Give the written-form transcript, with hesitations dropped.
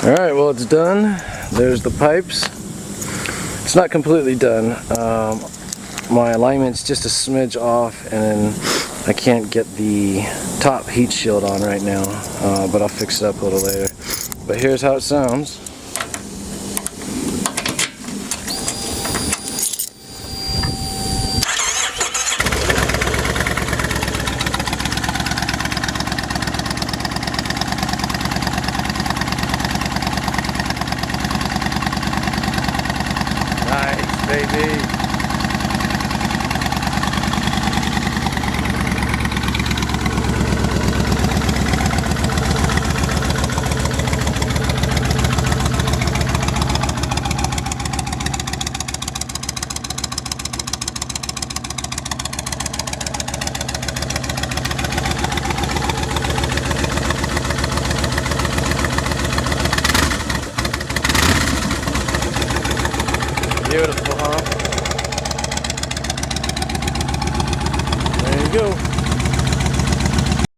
Alright, well, it's done. There's the pipes. It's not completely done. My alignment's just a smidge off, and then I can't get the top heat shield on right now, but I'll fix it up a little later. But here's how it sounds. Nice, baby. Beautiful, huh? There you go.